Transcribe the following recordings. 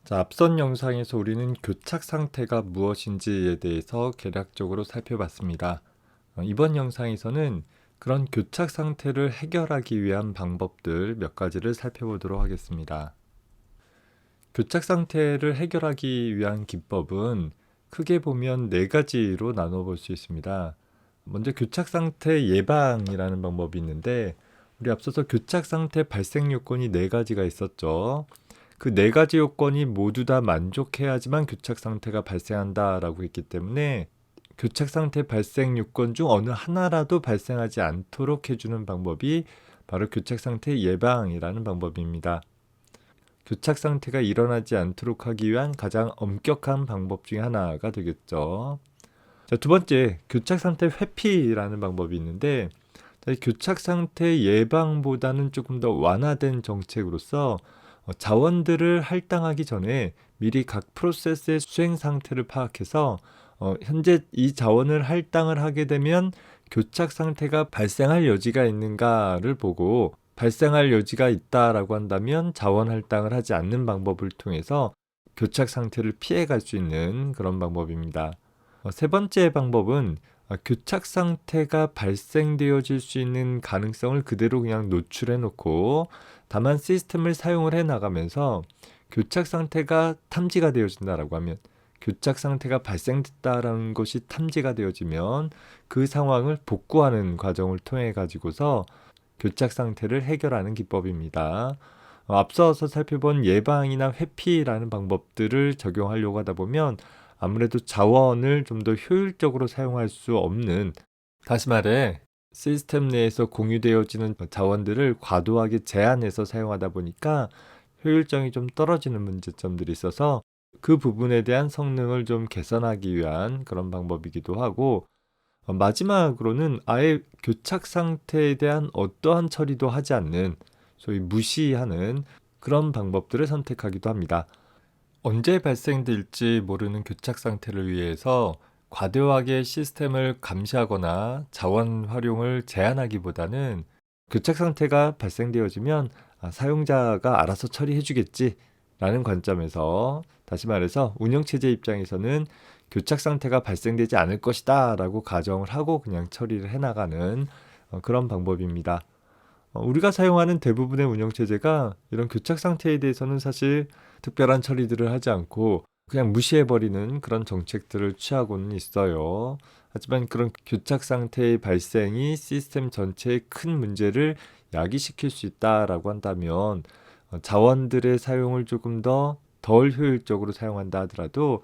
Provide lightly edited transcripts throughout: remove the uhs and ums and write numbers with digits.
자, 앞선 영상에서 우리는 교착 상태가 무엇인지에 대해서 개략적으로 살펴봤습니다. 이번 영상에서는 그런 교착 상태를 해결하기 위한 방법들 몇 가지를 살펴보도록 하겠습니다. 교착 상태를 해결하기 위한 기법은 크게 보면 네 가지로 나눠볼 수 있습니다. 먼저 교착 상태 예방이라는 방법이 있는데, 우리 앞서서 교착 상태 발생 요건이 네 가지가 있었죠. 그 네 가지 요건이 모두 다 만족해야지만 교착 상태가 발생한다라고 했기 때문에 교착 상태 발생 요건 중 어느 하나라도 발생하지 않도록 해주는 방법이 바로 교착 상태 예방이라는 방법입니다. 교착 상태가 일어나지 않도록 하기 위한 가장 엄격한 방법 중에 하나가 되겠죠. 자, 두 번째, 교착 상태 회피라는 방법이 있는데, 교착 상태 예방보다는 조금 더 완화된 정책으로서 자원들을 할당하기 전에 미리 각 프로세스의 수행 상태를 파악해서 현재 이 자원을 할당을 하게 되면 교착 상태가 발생할 여지가 있는가를 보고, 발생할 여지가 있다라고 한다면 자원 할당을 하지 않는 방법을 통해서 교착 상태를 피해갈 수 있는 그런 방법입니다. 세 번째 방법은 교착 상태가 발생되어질 수 있는 가능성을 그대로 그냥 노출해 놓고 다만 시스템을 사용을 해 나가면서 교착 상태가 탐지가 되어진다라고 하면, 교착 상태가 발생됐다라는 것이 탐지가 되어지면 그 상황을 복구하는 과정을 통해 가지고서 교착 상태를 해결하는 기법입니다. 앞서서 살펴본 예방이나 회피라는 방법들을 적용하려고 하다 보면 아무래도 자원을 좀 더 효율적으로 사용할 수 없는, 다시 말해 시스템 내에서 공유되어지는 자원들을 과도하게 제한해서 사용하다 보니까 효율성이 좀 떨어지는 문제점들이 있어서 그 부분에 대한 성능을 좀 개선하기 위한 그런 방법이기도 하고, 마지막으로는 아예 교착 상태에 대한 어떠한 처리도 하지 않는, 소위 무시하는 그런 방법들을 선택하기도 합니다. 언제 발생될지 모르는 교착 상태를 위해서 과도하게 시스템을 감시하거나 자원 활용을 제한하기보다는 교착 상태가 발생되어지면 사용자가 알아서 처리해 주겠지 라는 관점에서, 다시 말해서 운영체제 입장에서는 교착 상태가 발생되지 않을 것이다 라고 가정을 하고 그냥 처리를 해나가는 그런 방법입니다. 우리가 사용하는 대부분의 운영체제가 이런 교착 상태에 대해서는 사실 특별한 처리들을 하지 않고 그냥 무시해버리는 그런 정책들을 취하고는 있어요. 하지만 그런 교착 상태의 발생이 시스템 전체에 큰 문제를 야기시킬 수 있다라고 한다면 자원들의 사용을 조금 더 덜 효율적으로 사용한다 하더라도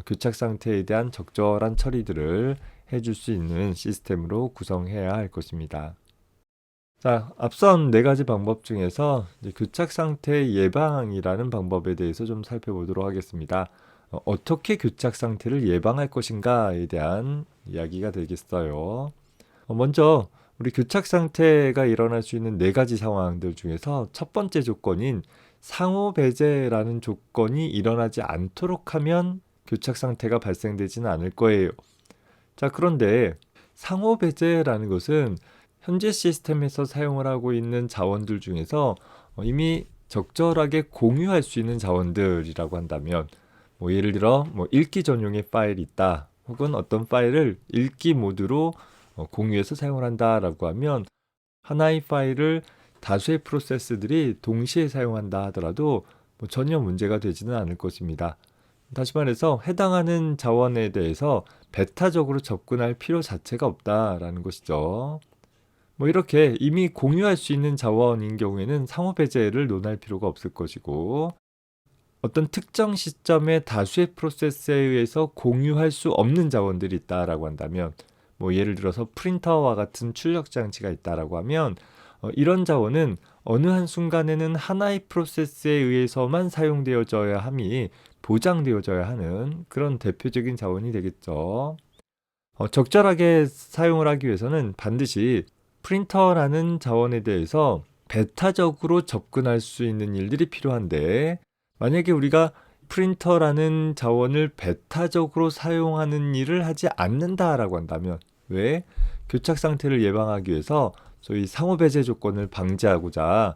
교착 상태에 대한 적절한 처리들을 해줄 수 있는 시스템으로 구성해야 할 것입니다. 자, 앞선 네 가지 방법 중에서 이제 교착 상태 예방이라는 방법에 대해서 좀 살펴보도록 하겠습니다. 어떻게 교착 상태를 예방할 것인가에 대한 이야기가 되겠어요. 먼저 우리 교착 상태가 일어날 수 있는 네 가지 상황들 중에서 첫 번째 조건인 상호 배제라는 조건이 일어나지 않도록 하면 교착 상태가 발생되지는 않을 거예요. 자, 그런데 상호 배제라는 것은 현재 시스템에서 사용을 하고 있는 자원들 중에서 이미 적절하게 공유할 수 있는 자원들이라고 한다면, 예를 들어 읽기 전용의 파일이 있다, 혹은 어떤 파일을 읽기 모드로 공유해서 사용을 한다라고 하면 하나의 파일을 다수의 프로세스들이 동시에 사용한다 하더라도 전혀 문제가 되지는 않을 것입니다. 다시 말해서 해당하는 자원에 대해서 배타적으로 접근할 필요 자체가 없다라는 것이죠. 이렇게 이미 공유할 수 있는 자원인 경우에는 상호 배제를 논할 필요가 없을 것이고, 어떤 특정 시점에 다수의 프로세스에 의해서 공유할 수 없는 자원들이 있다라고 한다면, 예를 들어서 프린터와 같은 출력 장치가 있다라고 하면 이런 자원은 어느 한 순간에는 하나의 프로세스에 의해서만 사용되어져야 함이 보장되어져야 하는 그런 대표적인 자원이 되겠죠. 적절하게 사용을 하기 위해서는 반드시 프린터라는 자원에 대해서 배타적으로 접근할 수 있는 일들이 필요한데, 만약에 우리가 프린터라는 자원을 배타적으로 사용하는 일을 하지 않는다라고 한다면, 왜? 교착 상태를 예방하기 위해서 소위 상호 배제 조건을 방지하고자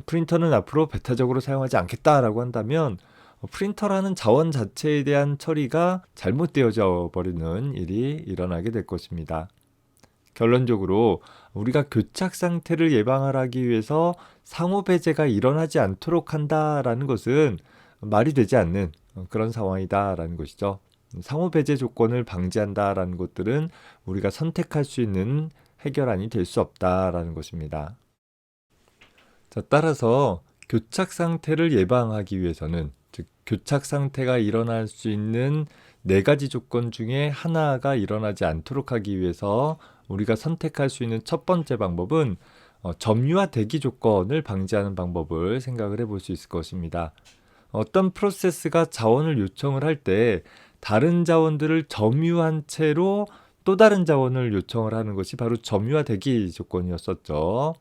프린터는 앞으로 배타적으로 사용하지 않겠다라고 한다면 프린터라는 자원 자체에 대한 처리가 잘못되어져 버리는 일이 일어나게 될 것입니다. 결론적으로 우리가 교착 상태를 예방하기 위해서 상호 배제가 일어나지 않도록 한다라는 것은 말이 되지 않는 그런 상황이다라는 것이죠. 상호 배제 조건을 방지한다라는 것들은 우리가 선택할 수 있는 해결안이 될 수 없다라는 것입니다. 자, 따라서 교착 상태를 예방하기 위해서는, 즉 교착 상태가 일어날 수 있는 4가지 조건 중에 하나가 일어나지 않도록 하기 위해서 우리가 선택할 수 있는 첫 번째 방법은 점유와 대기 조건을 방지하는 방법을 생각을 해볼 수 있을 것입니다. 어떤 프로세스가 자원을 요청을 할 때 다른 자원들을 점유한 채로 또 다른 자원을 요청을 하는 것이 바로 점유와 대기 조건이었었죠.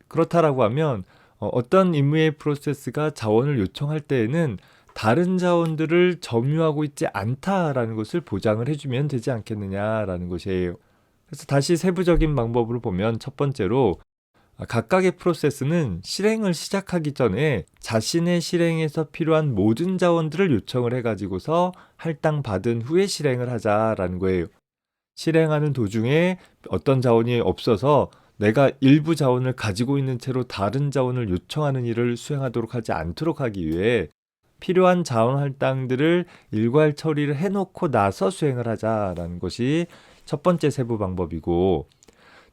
그렇다라고 하면 어떤 임무의 프로세스가 자원을 요청할 때에는 다른 자원들을 점유하고 있지 않다라는 것을 보장을 해주면 되지 않겠느냐라는 것이에요. 그래서 다시 세부적인 방법으로 보면 첫 번째로 각각의 프로세스는 실행을 시작하기 전에 자신의 실행에서 필요한 모든 자원들을 요청을 해가지고서 할당받은 후에 실행을 하자라는 거예요. 실행하는 도중에 어떤 자원이 없어서 내가 일부 자원을 가지고 있는 채로 다른 자원을 요청하는 일을 수행하도록 하지 않도록 하기 위해 필요한 자원 할당들을 일괄 처리를 해놓고 나서 수행을 하자라는 것이 첫 번째 세부 방법이고,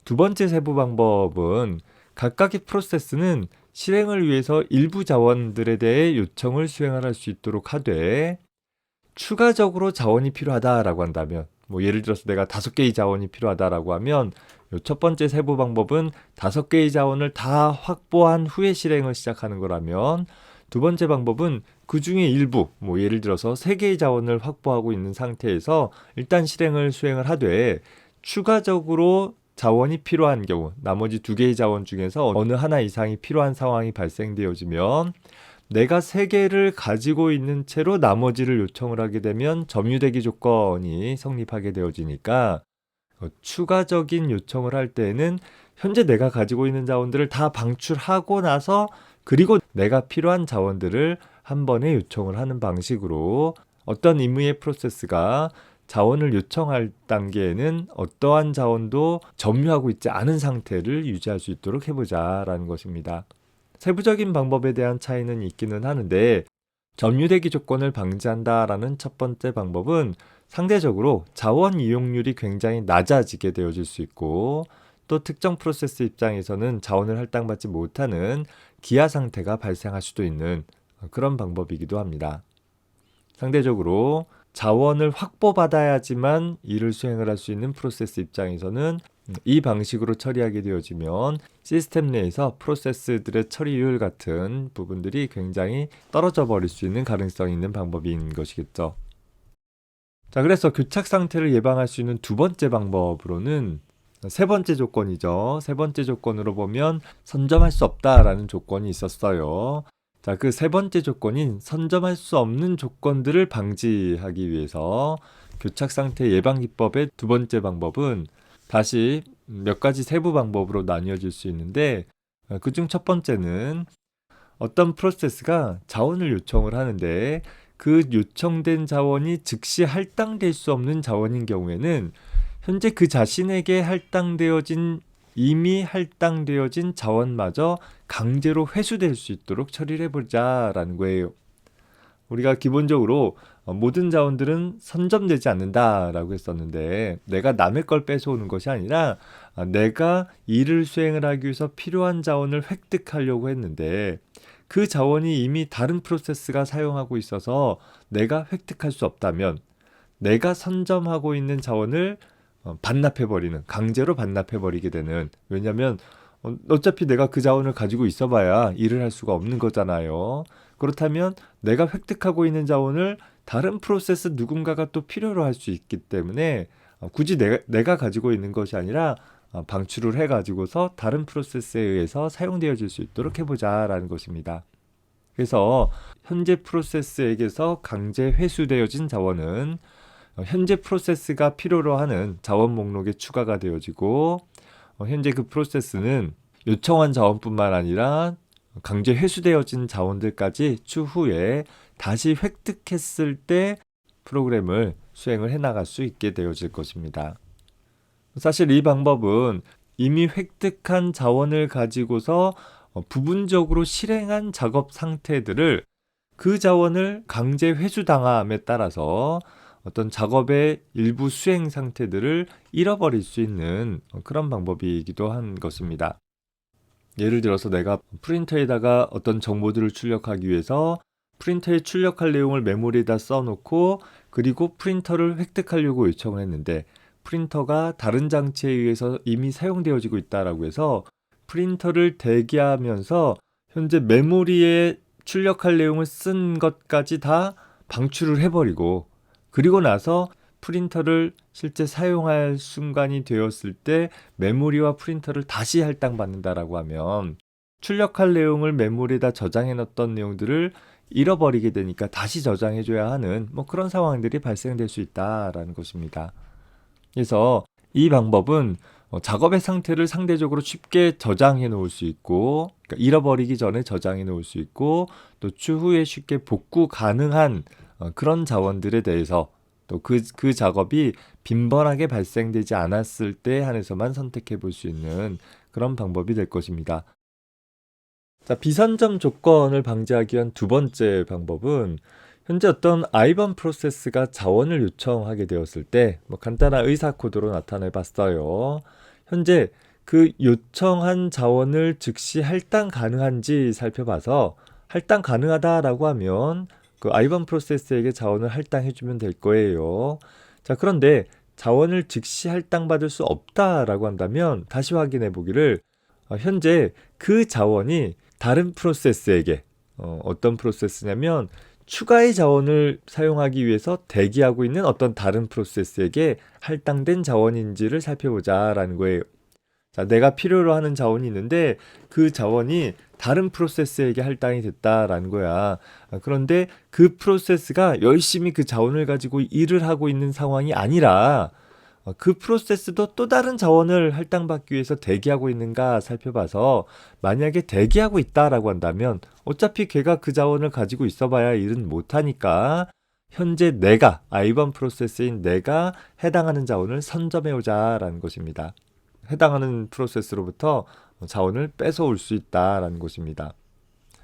두 번째 세부 방법은 각각의 프로세스는 실행을 위해서 일부 자원들에 대해 요청을 수행할 수 있도록 하되, 추가적으로 자원이 필요하다라고 한다면, 예를 들어서 내가 5개의 자원이 필요하다라고 하면 첫 번째 세부 방법은 5개의 자원을 다 확보한 후에 실행을 시작하는 거라면, 두 번째 방법은 그 중에 일부, 예를 들어서 3개의 자원을 확보하고 있는 상태에서 일단 실행을 수행을 하되, 추가적으로 자원이 필요한 경우, 나머지 2개의 자원 중에서 어느 하나 이상이 필요한 상황이 발생되어지면 내가 3개를 가지고 있는 채로 나머지를 요청을 하게 되면 점유대기 조건이 성립하게 되어지니까, 추가적인 요청을 할 때에는 현재 내가 가지고 있는 자원들을 다 방출하고 나서 그리고 내가 필요한 자원들을 한 번에 요청을 하는 방식으로 어떤 임무의 프로세스가 자원을 요청할 단계에는 어떠한 자원도 점유하고 있지 않은 상태를 유지할 수 있도록 해보자라는 것입니다. 세부적인 방법에 대한 차이는 있기는 하는데, 점유대기 조건을 방지한다라는 첫 번째 방법은 상대적으로 자원 이용률이 굉장히 낮아지게 되어질 수 있고, 또 특정 프로세스 입장에서는 자원을 할당받지 못하는 기아 상태가 발생할 수도 있는 그런 방법이기도 합니다. 상대적으로 자원을 확보받아야지만 일을 수행을 할 수 있는 프로세스 입장에서는 이 방식으로 처리하게 되어지면 시스템 내에서 프로세스들의 처리율 같은 부분들이 굉장히 떨어져 버릴 수 있는 가능성이 있는 방법인 것이겠죠. 자, 그래서 교착 상태를 예방할 수 있는 두 번째 방법으로는 세 번째 조건이죠. 세 번째 조건으로 보면 선점할 수 없다라는 조건이 있었어요. 자, 그 세 번째 조건인 선점할 수 없는 조건들을 방지하기 위해서 교착 상태 예방 기법의 두 번째 방법은 다시 몇 가지 세부 방법으로 나뉘어질 수 있는데, 그중 첫 번째는 어떤 프로세스가 자원을 요청을 하는데 그 요청된 자원이 즉시 할당될 수 없는 자원인 경우에는 현재 그 자신에게 이미 할당되어진 자원마저 강제로 회수될 수 있도록 처리를 해보자라는 거예요. 우리가 기본적으로 모든 자원들은 선점되지 않는다라고 했었는데, 내가 남의 걸 뺏어오는 것이 아니라 내가 일을 수행을 하기 위해서 필요한 자원을 획득하려고 했는데 그 자원이 이미 다른 프로세스가 사용하고 있어서 내가 획득할 수 없다면 내가 선점하고 있는 자원을 반납해버리는, 강제로 반납해버리게 되는, 왜냐하면 어차피 내가 그 자원을 가지고 있어봐야 일을 할 수가 없는 거잖아요. 그렇다면 내가 획득하고 있는 자원을 다른 프로세스 누군가가 또 필요로 할 수 있기 때문에 굳이 내가 가지고 있는 것이 아니라 방출을 해가지고서 다른 프로세스에 의해서 사용되어질 수 있도록 해보자라는 것입니다. 그래서 현재 프로세스에게서 강제 회수되어진 자원은 현재 프로세스가 필요로 하는 자원 목록에 추가가 되어지고, 현재 그 프로세스는 요청한 자원뿐만 아니라 강제 회수되어진 자원들까지 추후에 다시 획득했을 때 프로그램을 수행을 해나갈 수 있게 되어질 것입니다. 사실 이 방법은 이미 획득한 자원을 가지고서 부분적으로 실행한 작업 상태들을 그 자원을 강제 회수당함에 따라서 어떤 작업의 일부 수행 상태들을 잃어버릴 수 있는 그런 방법이기도 한 것입니다. 예를 들어서 내가 프린터에다가 어떤 정보들을 출력하기 위해서 프린터에 출력할 내용을 메모리에다 써놓고 그리고 프린터를 획득하려고 요청을 했는데 프린터가 다른 장치에 의해서 이미 사용되어지고 있다라고 해서 프린터를 대기하면서 현재 메모리에 출력할 내용을 쓴 것까지 다 방출을 해버리고 그리고 나서 프린터를 실제 사용할 순간이 되었을 때 메모리와 프린터를 다시 할당받는다라고 하면 출력할 내용을 메모리에다 저장해 놨던 내용들을 잃어버리게 되니까 다시 저장해줘야 하는 그런 상황들이 발생될 수 있다라는 것입니다. 그래서 이 방법은 작업의 상태를 상대적으로 쉽게 저장해 놓을 수 있고 그러니까 잃어버리기 전에 저장해 놓을 수 있고 또 추후에 쉽게 복구 가능한 그런 자원들에 대해서 또 그 작업이 빈번하게 발생되지 않았을 때 한해서만 선택해 볼 수 있는 그런 방법이 될 것입니다. 자, 비선점 조건을 방지하기 위한 두 번째 방법은 현재 어떤 아이번 프로세스가 자원을 요청하게 되었을 때 간단한 의사 코드로 나타내 봤어요. 현재 그 요청한 자원을 즉시 할당 가능한지 살펴봐서 할당 가능하다라고 하면 그 아이번 프로세스에게 자원을 할당해주면 될 거예요. 자, 그런데 자원을 즉시 할당받을 수 없다라고 한다면 다시 확인해 보기를 현재 그 자원이 다른 프로세스에게 어떤 프로세스냐면 추가의 자원을 사용하기 위해서 대기하고 있는 어떤 다른 프로세스에게 할당된 자원인지를 살펴보자라는 거예요. 자, 내가 필요로 하는 자원이 있는데 그 자원이 다른 프로세스에게 할당이 됐다라는 거야. 그런데 그 프로세스가 열심히 그 자원을 가지고 일을 하고 있는 상황이 아니라 그 프로세스도 또 다른 자원을 할당받기 위해서 대기하고 있는가 살펴봐서 만약에 대기하고 있다라고 한다면 어차피 걔가 그 자원을 가지고 있어봐야 일은 못하니까 현재 내가 아이번 프로세스인 내가 해당하는 자원을 선점해오자라는 것입니다. 해당하는 프로세스로부터 자원을 뺏어올 수 있다라는 것입니다.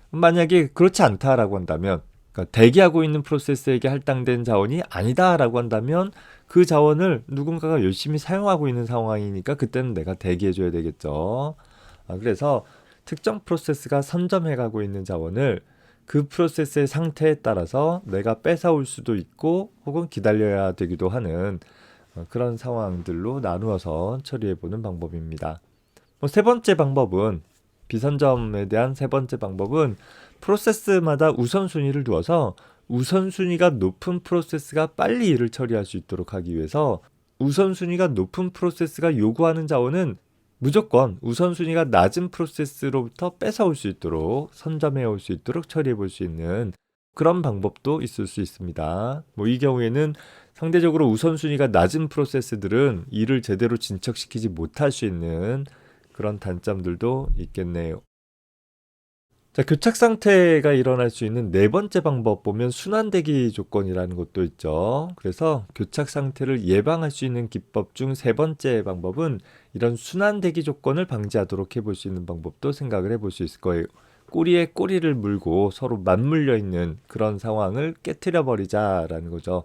만약에 그렇지 않다라고 한다면 그러니까 대기하고 있는 프로세스에게 할당된 자원이 아니다라고 한다면 그 자원을 누군가가 열심히 사용하고 있는 상황이니까 그때는 내가 대기해줘야 되겠죠. 그래서 특정 프로세스가 선점해가고 있는 자원을 그 프로세스의 상태에 따라서 내가 뺏어올 수도 있고 혹은 기다려야 되기도 하는 그런 상황들로 나누어서 처리해보는 방법입니다. 세 번째 방법은 비선점에 대한 세 번째 방법은 프로세스마다 우선순위를 두어서 우선순위가 높은 프로세스가 빨리 일을 처리할 수 있도록 하기 위해서 우선순위가 높은 프로세스가 요구하는 자원은 무조건 우선순위가 낮은 프로세스로부터 뺏어올 수 있도록 선점해 올 수 있도록 처리해 볼 수 있는 그런 방법도 있을 수 있습니다. 이 경우에는 상대적으로 우선순위가 낮은 프로세스들은 일을 제대로 진척시키지 못할 수 있는 그런 단점들도 있겠네요. 자, 교착 상태가 일어날 수 있는 네 번째 방법 보면 순환대기 조건이라는 것도 있죠. 그래서 교착 상태를 예방할 수 있는 기법 중 세 번째 방법은 이런 순환대기 조건을 방지하도록 해볼 수 있는 방법도 생각을 해볼 수 있을 거예요. 꼬리에 꼬리를 물고 서로 맞물려 있는 그런 상황을 깨트려 버리자라는 거죠.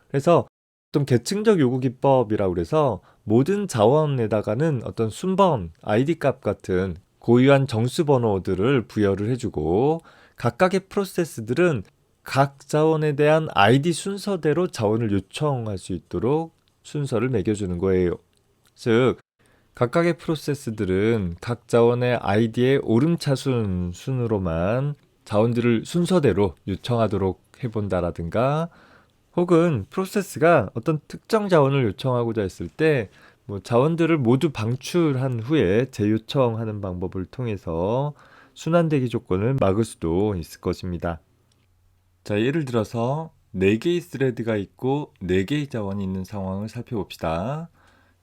그래서 좀 계층적 요구 기법이라고 그래서 모든 자원에다가는 어떤 순번, ID 값 같은 고유한 정수 번호들을 부여를 해주고 각각의 프로세스들은 각 자원에 대한 ID 순서대로 자원을 요청할 수 있도록 순서를 매겨주는 거예요. 즉 각각의 프로세스들은 각 자원의 ID의 오름차순 순으로만 자원들을 순서대로 요청하도록 해본다라든가 혹은 프로세스가 어떤 특정 자원을 요청하고자 했을 때 자원들을 모두 방출한 후에 재요청하는 방법을 통해서 순환대기 조건을 막을 수도 있을 것입니다. 자, 예를 들어서 4개의 스레드가 있고 4개의 자원이 있는 상황을 살펴봅시다.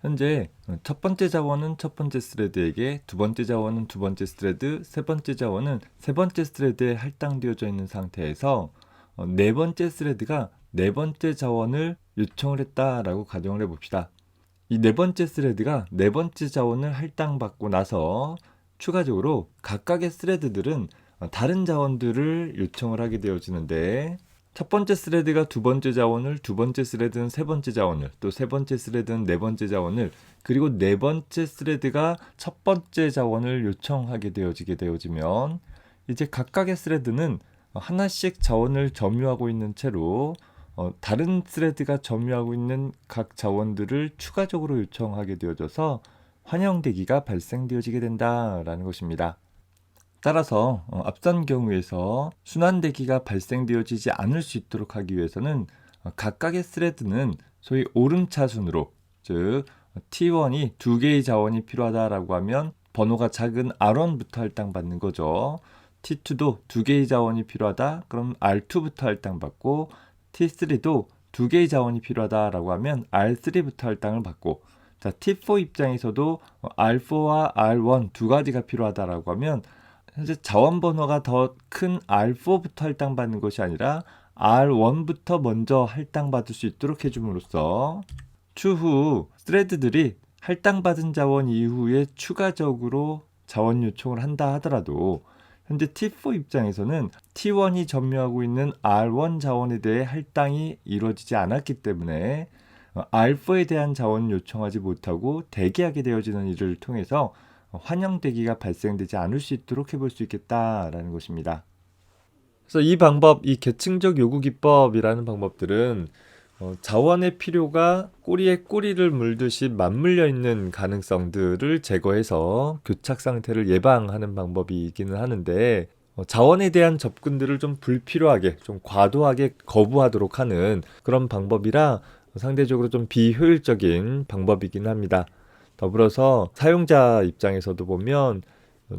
현재 첫 번째 자원은 첫 번째 스레드에게, 두 번째 자원은 두 번째 스레드, 세 번째 자원은 세 번째 스레드에 할당되어져 있는 상태에서 네 번째 스레드가 네 번째 자원을 요청을 했다라고 가정을 해봅시다. 이 네 번째 스레드가 네 번째 자원을 할당받고 나서 추가적으로 각각의 스레드들은 다른 자원들을 요청을 하게 되어지는데, 첫 번째 스레드가 두 번째 자원을, 두 번째 스레드는 세 번째 자원을, 또 세 번째 스레드는 네 번째 자원을, 그리고 네 번째 스레드가 첫 번째 자원을 요청하게 되어지면 이제 각각의 스레드는 하나씩 자원을 점유하고 있는 채로 다른 스레드가 점유하고 있는 각 자원들을 추가적으로 요청하게 되어져서 환영대기가 발생되어지게 된다라는 것입니다. 따라서 앞선 경우에서 순환대기가 발생되어지지 않을 수 있도록 하기 위해서는 각각의 스레드는 소위 오름차순으로, 즉 T1이 두 개의 자원이 필요하다라고 하면 번호가 작은 R1부터 할당받는 거죠. T2도 두 개의 자원이 필요하다, 그럼 R2부터 할당받고, T3도 두 개의 자원이 필요하다라고 하면 R3부터 할당을 받고, 자, T4 입장에서도 R4와 R1 두 가지가 필요하다라고 하면 현재 자원 번호가 더 큰 R4부터 할당받는 것이 아니라 R1부터 먼저 할당받을 수 있도록 해줌으로써 추후 스레드들이 할당받은 자원 이후에 추가적으로 자원 요청을 한다 하더라도 현재 T4 입장에서는 T1이 점유하고 있는 R1 자원에 대해 할당이 이루어지지 않았기 때문에 R4에 대한 자원 요청하지 못하고 대기하게 되어지는 일을 통해서 환영대기가 발생되지 않을 수 있도록 해볼 수 있겠다라는 것입니다. 그래서 이 방법, 이 계층적 요구 기법이라는 방법들은 자원의 필요가 꼬리에 꼬리를 물듯이 맞물려 있는 가능성들을 제거해서 교착 상태를 예방하는 방법이기는 하는데, 자원에 대한 접근들을 좀 불필요하게, 좀 과도하게 거부하도록 하는 그런 방법이라 상대적으로 좀 비효율적인 방법이긴 합니다. 더불어서 사용자 입장에서도 보면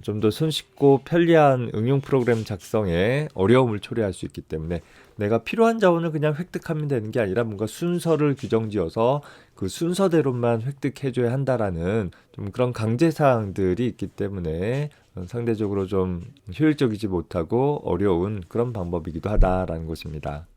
좀 더 손쉽고 편리한 응용 프로그램 작성에 어려움을 초래할 수 있기 때문에 내가 필요한 자원을 그냥 획득하면 되는 게 아니라 뭔가 순서를 규정지어서 그 순서대로만 획득해줘야 한다라는 좀 그런 강제사항들이 있기 때문에 상대적으로 좀 효율적이지 못하고 어려운 그런 방법이기도 하다라는 것입니다.